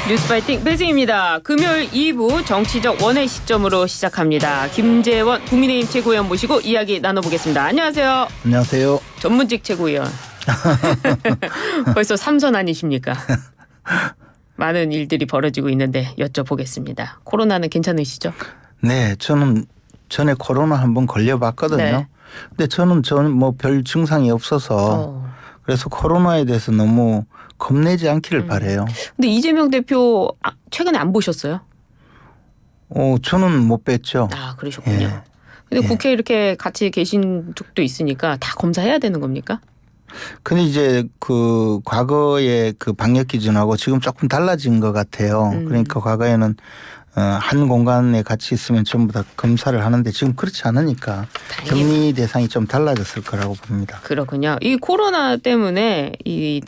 뉴스파이팅 배승입니다. 금요일 2부 정치적 원의 시점으로 시작합니다. 김재원 국민의힘 최고위원 모시고 이야기 나눠보겠습니다. 안녕하세요. 안녕하세요. 전문직 최고위원. 벌써 3선 아니십니까? 많은 일들이 벌어지고 있는데 여쭤보겠습니다. 코로나는 괜찮으시죠? 네, 저는 전에 코로나 한번 걸려봤거든요. 네. 근데 저는 뭐 별 증상이 없어서 그래서 코로나에 대해서 너무 겁내지 않기를 바래요. 근데 이재명 대표 최근에 안 보셨어요? 저는 못 뵀죠. 아, 그러셨군요. 예. 근데 예. 국회에 이렇게 같이 계신 적도 있으니까 다 검사해야 되는 겁니까? 근데 이제 그 과거의 그 방역 기준하고 지금 조금 달라진 것 같아요. 그러니까 과거에는 한 공간에 같이 있으면 전부 다 검사를 하는데 지금 그렇지 않으니까 격리 대상이 좀 달라졌을 거라고 봅니다. 그렇군요. 이 코로나 때문에 이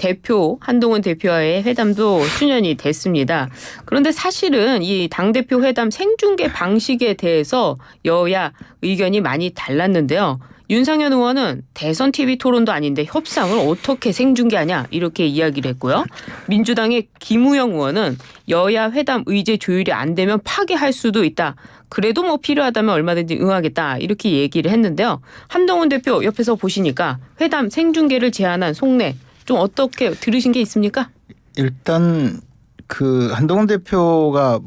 한동훈 대표와의 회담도 수년이 됐습니다. 그런데 사실은 이 당대표 회담 생중계 방식에 대해서 여야 의견이 많이 달랐는데요. 윤상현 의원은 대선 TV 토론도 아닌데 협상을 어떻게 생중계하냐 이렇게 이야기를 했고요. 민주당의 김우영 의원은 여야 회담 의제 조율이 안 되면 파기할 수도 있다. 그래도 뭐 필요하다면 얼마든지 응하겠다 이렇게 얘기를 했는데요. 한동훈 대표 옆에서 보시니까 회담 생중계를 제안한 속내 좀 어떻게 들으신 게 있습니까? 일단 그 한동훈 대표가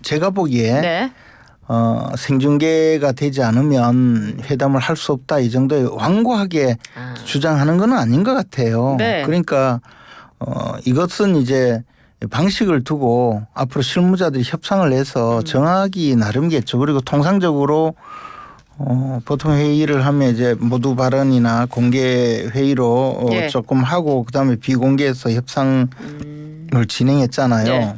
제가 보기에 네. 생중계가 되지 않으면 회담을 할 수 없다 이 정도의 완고하게 주장하는 건 아닌 것 같아요. 네. 그러니까 이것은 이제 방식을 두고 앞으로 실무자들이 협상을 해서 정하기 나름이겠죠. 그리고 통상적으로 보통 회의를 하면 이제 모두 발언이나 공개 회의로 예. 조금 하고 그다음에 비공개해서 협상을 진행했잖아요. 네.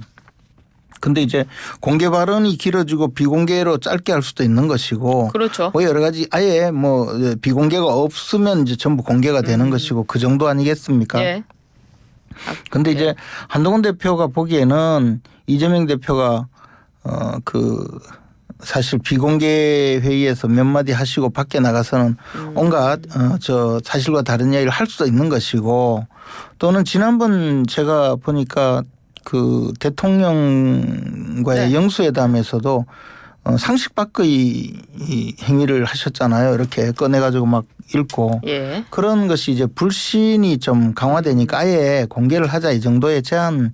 근데 이제 공개 발언이 길어지고 비공개로 짧게 할 수도 있는 것이고 그렇죠. 뭐 여러 가지 아예 비공개가 없으면 이제 전부 공개가 되는 것이고 그 정도 아니겠습니까? 예. 근데 이제 한동훈 대표가 보기에는 이재명 대표가 사실 비공개 회의에서 몇 마디 하시고 밖에 나가서는 온갖 사실과 다른 이야기를 할 수도 있는 것이고 또는 지난번 제가 보니까 그 대통령과의 네. 영수회담에서도 상식 밖의 이 행위를 하셨잖아요. 이렇게 꺼내가지고 막 읽고 예. 그런 것이 이제 불신이 좀 강화되니까 아예 공개를 하자 이 정도의 제안일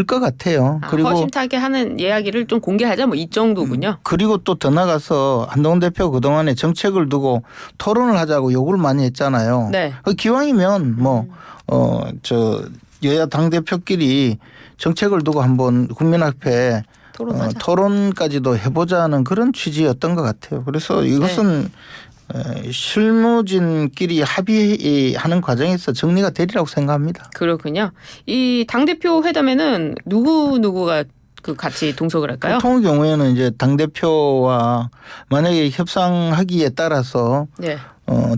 것 같아요. 그리고 허심탄회 하는 이야기를 좀 공개하자 뭐 이 정도군요. 그리고 또 더 나가서 한동훈 대표 그동안에 정책을 두고 토론을 하자고 요구를 많이 했잖아요. 네. 기왕이면 여야 당대표끼리 정책을 두고 한번 국민 앞에 토론하자. 토론까지도 해보자는 그런 취지였던 것 같아요. 그래서 이것은 실무진끼리 합의하는 과정에서 정리가 되리라고 생각합니다. 그렇군요. 이 당대표 회담에는 누구가 같이 동석을 할까요? 보통의 경우에는 이제 당대표와 만약에 협상하기에 따라서 네.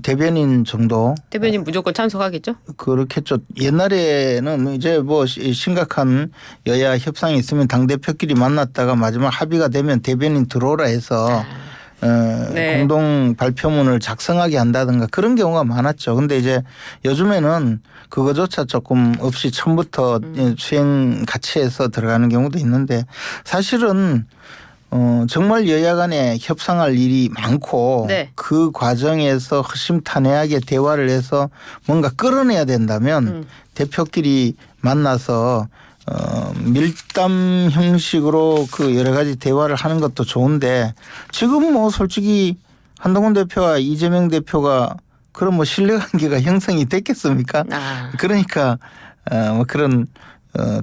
대변인 정도 대변인 무조건 참석하겠죠? 그렇겠죠. 옛날에는 이제 심각한 여야 협상이 있으면 당대표끼리 만났다가 마지막 합의가 되면 대변인 들어오라 해서 네. 공동 발표문을 작성하게 한다든가 그런 경우가 많았죠. 근데 이제 요즘에는 그거조차 조금 없이 처음부터 수행 같이 해서 들어가는 경우도 있는데 사실은 정말 여야 간에 협상할 일이 많고 네. 그 과정에서 허심탄회하게 대화를 해서 뭔가 끌어내야 된다면 대표끼리 만나서 밀담 형식으로 그 여러 가지 대화를 하는 것도 좋은데 지금 솔직히 한동훈 대표와 이재명 대표가 그런 신뢰관계가 형성이 됐겠습니까? 그러니까 그런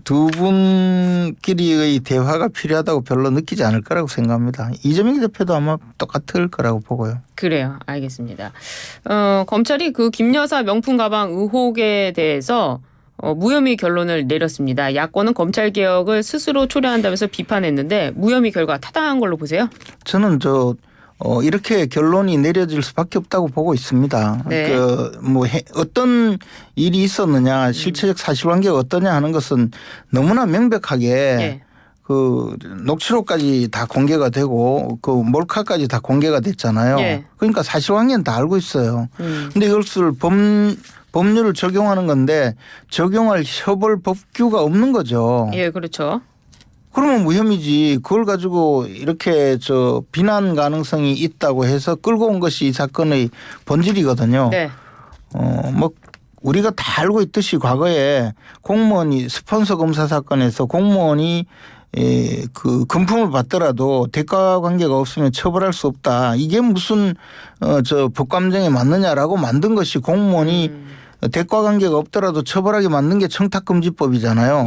두 분끼리의 대화가 필요하다고 별로 느끼지 않을 거라고 생각합니다. 이재명 대표도 아마 똑같을 거라고 보고요. 그래요. 알겠습니다. 검찰이 그 김 여사 명품 가방 의혹에 대해서 무혐의 결론을 내렸습니다. 야권은 검찰 개혁을 스스로 초래한다면서 비판했는데 무혐의 결과 타당한 걸로 보세요? 저는 이렇게 결론이 내려질 수밖에 없다고 보고 있습니다. 네. 어떤 일이 있었느냐, 실체적 사실관계가 어떠냐 하는 것은 너무나 명백하게 네. 그 녹취록까지 다 공개가 되고 그 몰카까지 다 공개가 됐잖아요. 네. 그러니까 사실관계는 다 알고 있어요. 그런데 이것을 법률을 적용하는 건데 적용할 처벌 법규가 없는 거죠. 예, 그렇죠. 그러면 무혐의지. 그걸 가지고 이렇게 비난 가능성이 있다고 해서 끌고 온 것이 이 사건의 본질이거든요. 네. 뭐 우리가 다 알고 있듯이 과거에 공무원이 스폰서 검사 사건에서 공무원이 그 금품을 받더라도 대가 관계가 없으면 처벌할 수 없다. 이게 무슨 법감정에 맞느냐라고 만든 것이 공무원이 대가 관계가 없더라도 처벌하게 만든 게 청탁금지법이잖아요.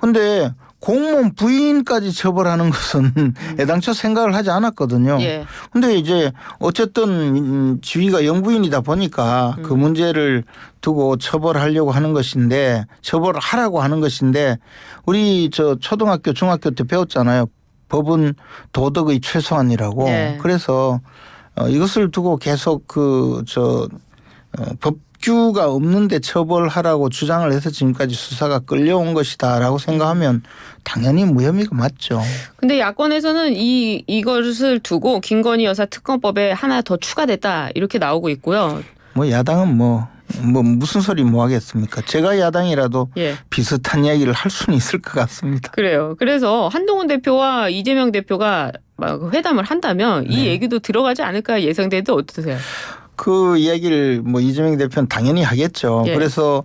그런데 예. 공무원 부인까지 처벌하는 것은 애당초 생각을 하지 않았거든요. 예. 근데 이제 어쨌든 지위가 영부인이다 보니까 그 문제를 두고 처벌하려고 하는 것인데 처벌하라고 하는 것인데 우리 초등학교 중학교 때 배웠잖아요. 법은 도덕의 최소한이라고. 네. 그래서 이것을 두고 계속 법규가 없는데 처벌하라고 주장을 해서 지금까지 수사가 끌려온 것이다라고 생각하면 당연히 무혐의가 맞죠. 근데 야권에서는 이것을 두고 김건희 여사 특검법에 하나 더 추가됐다 이렇게 나오고 있고요. 뭐 야당은 뭐 무슨 소리 뭐 하겠습니까? 제가 야당이라도 예. 비슷한 이야기를 할 수는 있을 것 같습니다. 그래요. 그래서 한동훈 대표와 이재명 대표가 막 회담을 한다면 이 얘기도 들어가지 않을까 예상되는데 어떠세요? 그 이야기를 뭐 이재명 대표는 당연히 하겠죠. 예. 그래서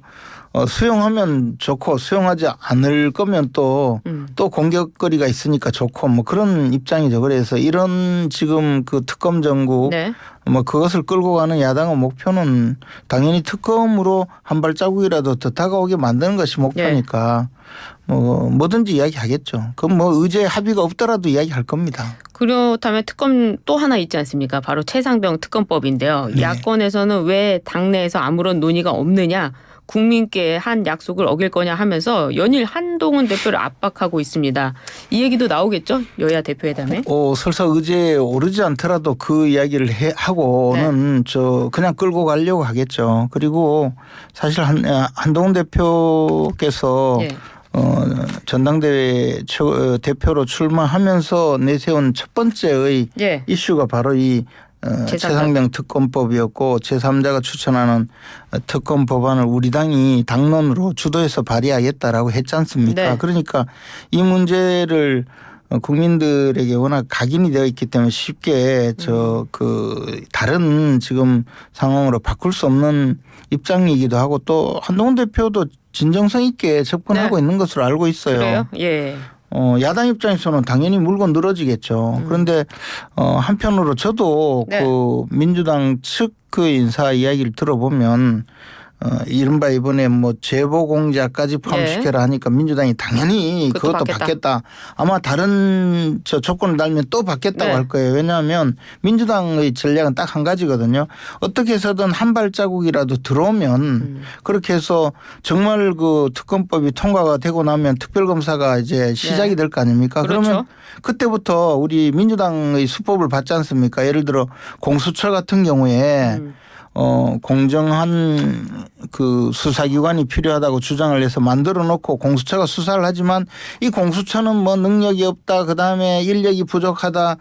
수용하면 좋고 수용하지 않을 거면 또 공격거리가 있으니까 좋고 뭐 그런 입장이죠. 그래서 이런 지금 그 특검 정국 네. 뭐 그것을 끌고 가는 야당의 목표는 당연히 특검으로 한 발자국이라도 더 다가오게 만드는 것이 목표니까 뭐 뭐든지 이야기하겠죠. 그럼 뭐 의제 합의가 없더라도 이야기할 겁니다. 그렇다면 특검 또 하나 있지 않습니까? 바로 최상병 특검법인데요. 네. 야권에서는 왜 당내에서 아무런 논의가 없느냐. 국민께 한 약속을 어길 거냐 하면서 연일 한동훈 대표를 압박하고 있습니다. 이 얘기도 나오겠죠? 여야 대표회담에. 설사 의제에 오르지 않더라도 그 이야기를 하고는 그냥 끌고 가려고 하겠죠. 그리고 사실 한동훈 대표께서 예. 전당대회 대표로 출마하면서 내세운 첫 번째의 예. 이슈가 바로 이 최상병 특검법이었고 제3자가 추천하는 특검 법안을 우리 당이 당론으로 주도해서 발의하겠다라고 했지 않습니까? 네. 그러니까 이 문제를 국민들에게 워낙 각인이 되어 있기 때문에 쉽게 다른 지금 상황으로 바꿀 수 없는 입장이기도 하고 또 한동훈 대표도 진정성 있게 접근하고 있는 것으로 알고 있어요. 그래요? 예. 야당 입장에서는 당연히 물고 늘어지겠죠. 그런데 한편으로 저도 네. 그 민주당 측 그 인사 이야기를 들어보면 이른바 이번에 뭐 제보 공작까지 포함시켜라 하니까 민주당이 당연히 그것도 받겠다. 아마 다른 조건을 달면 또 받겠다고 할 거예요. 왜냐하면 민주당의 전략은 딱 한 가지거든요. 어떻게 해서든 한 발자국이라도 들어오면 그렇게 해서 정말 그 특검법이 통과가 되고 나면 특별검사가 이제 시작이 될 거 아닙니까? 그렇죠. 그러면 그때부터 우리 민주당의 수법을 받지 않습니까? 예를 들어 공수처 같은 경우에 공정한 그 수사기관이 필요하다고 주장을 해서 만들어 놓고 공수처가 수사를 하지만 이 공수처는 뭐 능력이 없다. 그다음에 인력이 부족하다.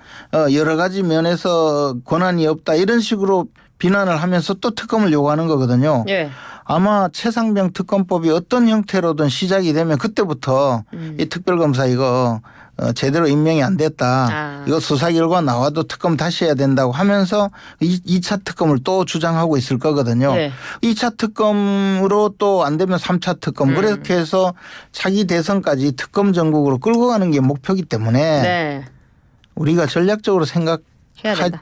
여러 가지 면에서 권한이 없다. 이런 식으로 비난을 하면서 또 특검을 요구하는 거거든요. 예. 아마 최상병 특검법이 어떤 형태로든 시작이 되면 그때부터 이 특별검사 이거 제대로 임명이 안 됐다. 이거 수사 결과 나와도 특검 다시 해야 된다고 하면서 2차 특검을 또 주장하고 있을 거거든요. 네. 2차 특검으로 또 안 되면 3차 특검 그렇게 해서 차기 대선까지 특검 전국으로 끌고 가는 게 목표이기 때문에 네. 우리가 전략적으로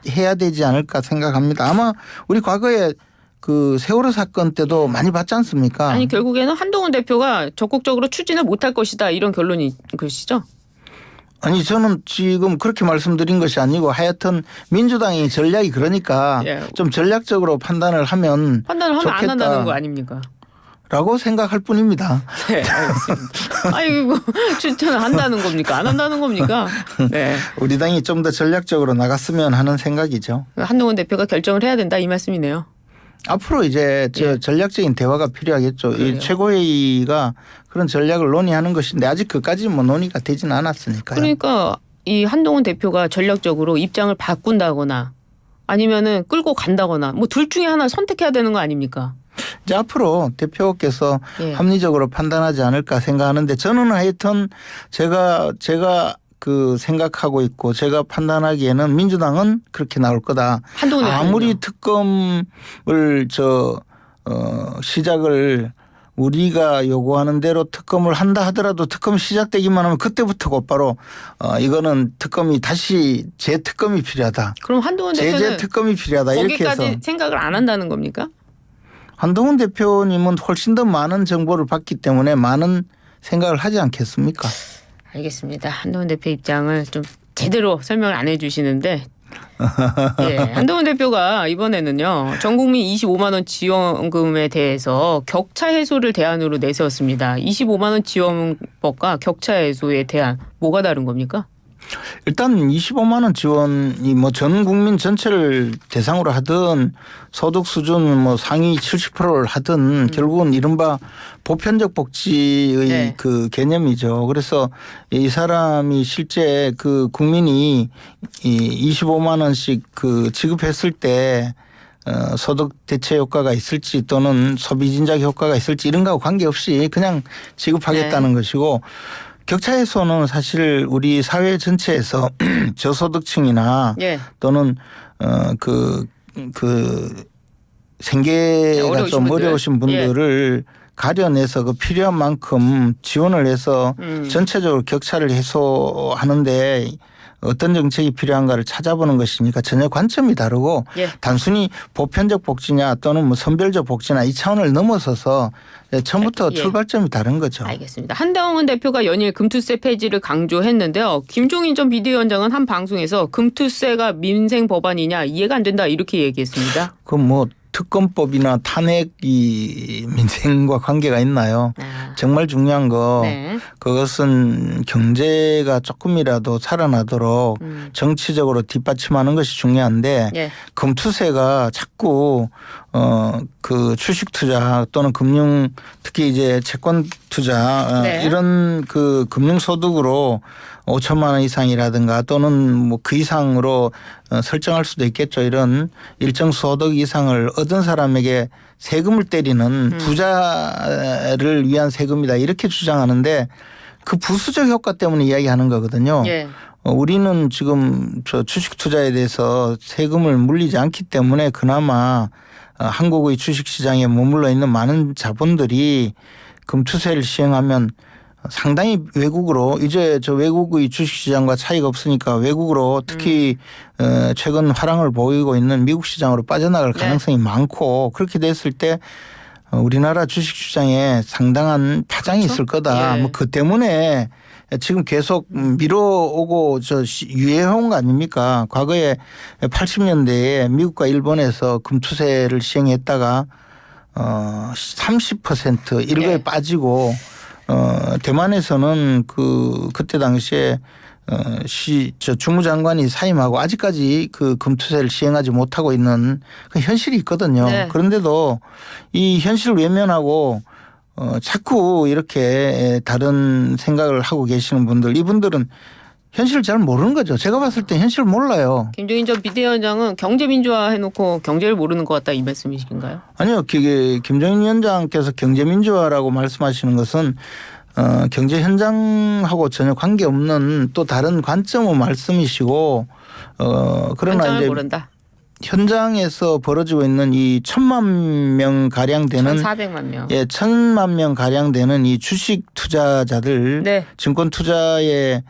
해야 되지 않을까 생각합니다. 아마 우리 과거에 그 세월호 사건 때도 많이 봤지 않습니까? 아니 결국에는 한동훈 대표가 적극적으로 추진을 못할 것이다 이런 결론이 것이죠. 아니 저는 지금 그렇게 말씀드린 것이 아니고 하여튼 민주당이 전략이 그러니까 좀 전략적으로 판단을 하면 판단을 하면 좋겠다. 안 한다는 거 아닙니까? 라고 생각할 뿐입니다. 네, 알겠습니다. 아이고 추천을 한다는 겁니까? 안 한다는 겁니까? 네. 우리 당이 좀 더 전략적으로 나갔으면 하는 생각이죠. 한동훈 대표가 결정을 해야 된다 이 말씀이네요. 앞으로 이제 전략적인 대화가 필요하겠죠. 이 최고회의가 그런 전략을 논의하는 것인데 아직 그까지 뭐 논의가 되지는 않았으니까요. 그러니까 이 한동훈 대표가 전략적으로 입장을 바꾼다거나 아니면은 끌고 간다거나 뭐 둘 중에 하나 선택해야 되는 거 아닙니까? 이제 앞으로 대표께서 예. 합리적으로 판단하지 않을까 생각하는데 저는 하여튼 제가 그 생각하고 있고 제가 판단하기에는 민주당은 그렇게 나올 거다. 한동훈 아무리 대표는요? 특검을 시작을 우리가 요구하는 대로 특검을 한다 하더라도 특검이 시작되기만 하면 그때부터 곧바로 이거는 특검이 다시 재특검이 필요하다. 그럼 한동훈 대표는 재특검이 필요하다. 이렇게 해서 거기까지 생각을 안 한다는 겁니까? 한동훈 대표님은 훨씬 더 많은 정보를 받기 때문에 많은 생각을 하지 않겠습니까? 알겠습니다. 한동훈 대표 입장을 좀 제대로 설명을 안 해주시는데 예, 한동훈 대표가 이번에는요 전 국민 25만 원 지원금에 대해서 격차 해소를 대안으로 내세웠습니다. 25만 원 지원법과 격차 해소에 대한 뭐가 다른 겁니까? 일단 25만 원 지원이 뭐 전 국민 전체를 대상으로 하든 소득 수준 뭐 상위 70%를 하든 결국은 이른바 보편적 복지의 네. 그 개념이죠. 그래서 이 사람이 실제 그 국민이 이 25만 원씩 그 지급했을 때 소득 대체 효과가 있을지 또는 소비 진작 효과가 있을지 이런 거하고 관계없이 그냥 지급하겠다는 것이고 격차 해소는 사실 우리 사회 전체에서 저소득층이나 예. 또는 그 생계가 어려우신 좀 분들. 어려우신 분들을 가려내서 그 필요한 만큼 지원을 해서 전체적으로 격차를 해소하는데 어떤 정책이 필요한가를 찾아보는 것이니까 전혀 관점이 다르고 예. 단순히 보편적 복지냐 또는 뭐 선별적 복지나 이 차원을 넘어서서 처음부터 예. 출발점이 다른 거죠. 알겠습니다. 한동훈 대표가 연일 금투세 폐지를 강조했는데요. 김종인 전 비대위원장은 한 방송에서 금투세가 민생 법안이냐 이해가 안 된다 이렇게 얘기했습니다. 그 뭐 특검법이나 탄핵이 민생과 관계가 있나요? 정말 중요한 거 네. 그것은 경제가 조금이라도 살아나도록 정치적으로 뒷받침하는 것이 중요한데 예. 금투세가 자꾸 그 주식 투자 또는 금융 특히 이제 채권 투자 네. 이런 그 금융 소득으로 5천만 원 이상이라든가 또는 뭐 그 이상으로 설정할 수도 있겠죠. 이런 일정 소득 이상을 얻은 사람에게 세금을 때리는 부자를 위한 세금이다 이렇게 주장하는데 그 부수적 효과 때문에 이야기하는 거거든요. 예. 우리는 지금 저 주식 투자에 대해서 세금을 물리지 않기 때문에 그나마 한국의 주식 시장에 머물러 있는 많은 자본들이 금투세를 시행하면 상당히 외국으로 이제 저 외국의 주식시장과 차이가 없으니까 외국으로 특히 최근 화랑을 보이고 있는 미국 시장으로 빠져나갈 가능성이 많고 그렇게 됐을 때 우리나라 주식시장에 상당한 파장이 그렇죠? 있을 거다. 예. 뭐 그 때문에 지금 계속 밀어오고 유예해온 거 아닙니까? 과거에 80년대에 미국과 일본에서 금투세를 시행했다가 30% 일거에 네. 빠지고 대만에서는 그때 당시에 주무장관이 사임하고 아직까지 그 금투세를 시행하지 못하고 있는 그 현실이 있거든요. 네. 그런데도 이 현실을 외면하고 자꾸 이렇게 다른 생각을 하고 계시는 분들 이분들은 현실을 잘 모르는 거죠. 제가 봤을 때 현실을 몰라요. 김종인 전 비대위원장은 경제민주화 해놓고 경제를 모르는 것 같다 이 말씀이신가요? 아니요. 김종인 위원장께서 경제민주화라고 말씀하시는 것은 경제 현장하고 전혀 관계없는 또 다른 관점의 말씀이시고 그러나 관점을 이제 모른다. 현장에서 벌어지고 있는 이 1,000만 명 가량 되는 1,400만 명. 1,000만 명 가량 되는 이 주식 투자자들 네. 증권 투자에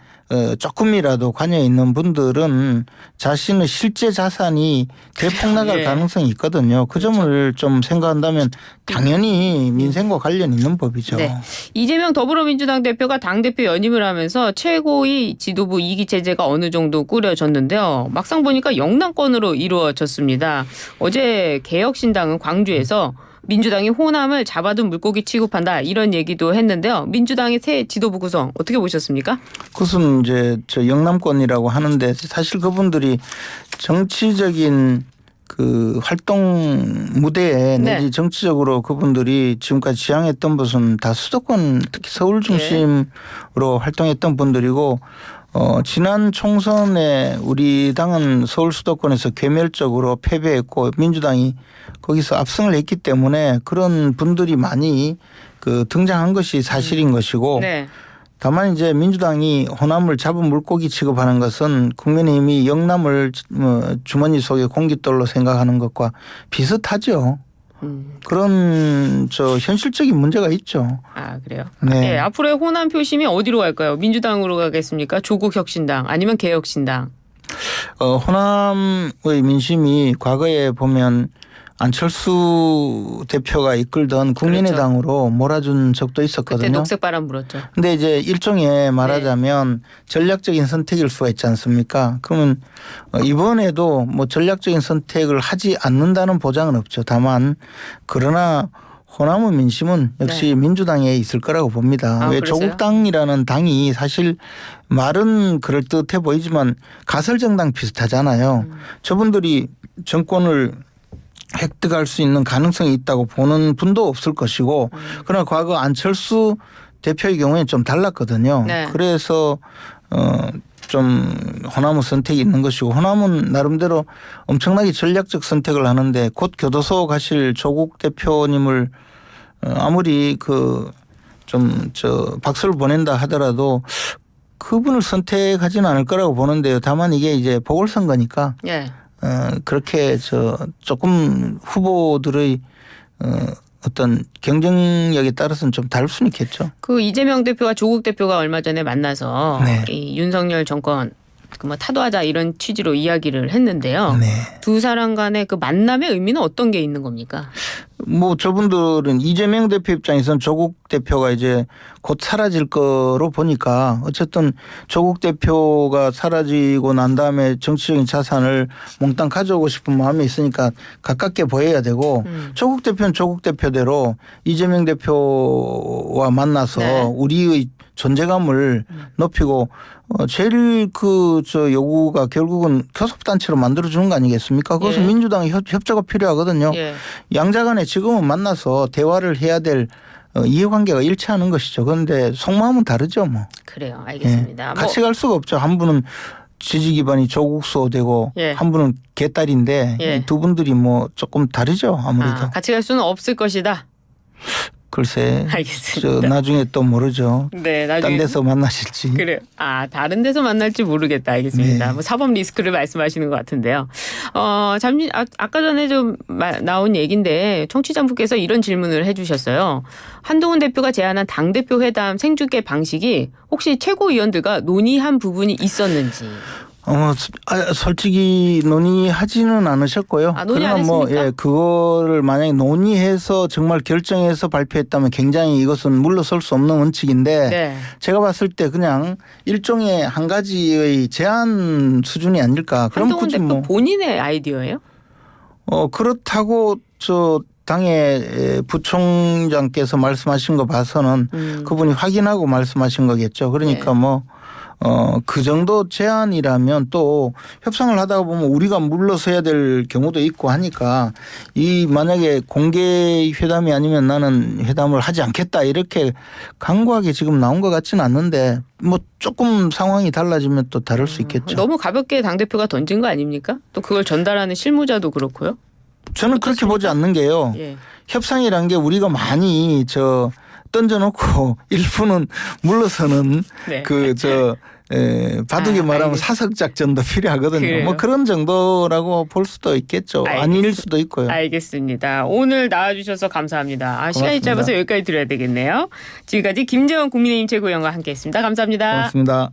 조금이라도 관여 있는 분들은 자신의 실제 자산이 대폭락할 예. 가능성이 있거든요. 그 점을 좀 생각한다면 당연히 민생과 관련 있는 법이죠. 네. 이재명 더불어민주당 대표가 당대표 연임을 하면서 최고위 지도부 2기 체제가 어느 정도 꾸려졌는데요. 막상 보니까 영남권으로 이루어졌습니다. 어제 개혁신당은 광주에서 민주당이 호남을 잡아둔 물고기 취급한다 이런 얘기도 했는데요. 민주당의 새 지도부 구성 어떻게 보셨습니까? 그것은 이제 저 영남권이라고 하는데 사실 그분들이 정치적인 그 활동 무대에 네. 내지 정치적으로 그분들이 지금까지 지향했던 것은 다 수도권 특히 서울 중심으로 활동했던 분들이고 지난 총선에 우리 당은 서울 수도권에서 괴멸적으로 패배했고 민주당이 거기서 압승을 했기 때문에 그런 분들이 많이 그 등장한 것이 사실인 것이고 네. 다만 이제 민주당이 호남을 잡은 물고기 취급하는 것은 국민의힘이 영남을 주머니 속에 공깃돌로 생각하는 것과 비슷하죠. 그런 현실적인 문제가 있죠. 아 그래요. 네. 예, 앞으로의 호남 표심이 어디로 갈까요? 민주당으로 가겠습니까? 조국혁신당 아니면 개혁신당? 호남의 민심이 과거에 보면 안철수 대표가 이끌던 국민의당으로 몰아준 적도 그때 있었거든요. 녹색바람 불었죠. 근데 이제 일종의 말하자면 전략적인 선택일 수가 있지 않습니까? 그러면 이번에도 뭐 전략적인 선택을 하지 않는다는 보장은 없죠. 다만 그러나 호남의 민심은 역시 민주당에 있을 거라고 봅니다. 아, 왜 그러세요? 조국당이라는 당이 사실 말은 그럴듯해 보이지만 가설정당 비슷하잖아요. 저분들이 정권을 획득할 수 있는 가능성이 있다고 보는 분도 없을 것이고 그러나 과거 안철수 대표의 경우에는 좀 달랐거든요. 네. 그래서 좀 호남의 선택이 있는 것이고 호남은 나름대로 엄청나게 전략적 선택을 하는데 곧 교도소 가실 조국 대표님을 아무리 박수를 보낸다 하더라도 그분을 선택하지는 않을 거라고 보는데요. 다만 이게 이제 보궐선거니까 예. 그렇게 조금 후보들의 어떤 경쟁력에 따라서는 좀 다를 수는 있겠죠. 그 이재명 대표와 조국 대표가 얼마 전에 만나서 네. 이 윤석열 정권 뭐 타도하자 이런 취지로 이야기를 했는데요. 네. 두 사람 간의 그 만남의 의미는 어떤 게 있는 겁니까? 뭐 저분들은 이재명 대표 입장에서는 조국 대표가 이제 곧 사라질 거로 보니까 어쨌든 조국 대표가 사라지고 난 다음에 정치적인 자산을 몽땅 가져오고 싶은 마음이 있으니까 가깝게 보여야 되고 조국 대표는 조국 대표대로 이재명 대표와 만나서 네. 우리의 존재감을 높이고 제일 요구가 결국은 교섭단체로 만들어주는 거 아니겠습니까? 그것은 예. 민주당의 협조가 필요하거든요. 예. 양자 간에 지금은 만나서 대화를 해야 될 이해관계가 일치하는 것이죠. 그런데 속마음은 다르죠. 뭐. 그래요. 알겠습니다. 같이 갈 수가 없죠. 한 분은 지지 기반이 조국수 되고 예. 한 분은 개딸인데 예. 이 두 분들이 뭐 조금 다르죠. 아무래도. 같이 갈 수는 없을 것이다. 글쎄. 알겠습니다. 나중에 또 모르죠. 네, 딴 나중에 데서 만나실지. 그래. 다른 데서 만날지 모르겠다. 알겠습니다. 네. 뭐 사법 리스크를 말씀하시는 것 같은데요. 잠시 아까 전에 좀 나온 얘기인데 청취자분께서 이런 질문을 해주셨어요. 한동훈 대표가 제안한 당대표 회담 생중계 방식이 혹시 최고위원들과 논의한 부분이 있었는지. 솔직히 논의하지는 않으셨고요. 논의 안 그러나 했습니까? 그거를 만약에 논의해서 정말 결정해서 발표했다면 굉장히 이것은 물러설 수 없는 원칙인데 네. 제가 봤을 때 그냥 일종의 한 가지의 제안 수준이 아닐까. 그럼 한동훈 굳이 대표 본인의 아이디어예요? 그렇다고 당의 부총장께서 말씀하신 거 봐서는 그분이 확인하고 말씀하신 거겠죠. 그러니까 네. 그 정도 제안이라면 또 협상을 하다가 보면 우리가 물러서야 될 경우도 있고 하니까 이 만약에 공개 회담이 아니면 나는 회담을 하지 않겠다 이렇게 강구하게 지금 나온 것 같지는 않는데 뭐 조금 상황이 달라지면 또 다를 수 있겠죠. 너무 가볍게 당대표가 던진 거 아닙니까? 또 그걸 전달하는 실무자도 그렇고요. 저는 그렇게 보지 않는 게요. 예. 협상이란 게 우리가 많이 던져놓고 일부는 물러서는 네. 바둑이 말하면 알겠습니다. 사석 작전도 필요하거든요. 그래요? 뭐 그런 정도라고 볼 수도 있겠죠. 아닐 수도 있고요. 알겠습니다. 오늘 나와주셔서 감사합니다. 시간이 고맙습니다. 짧아서 여기까지 드려야 되겠네요. 지금까지 김재원 국민의힘 최고위원과 함께했습니다. 감사합니다. 고맙습니다.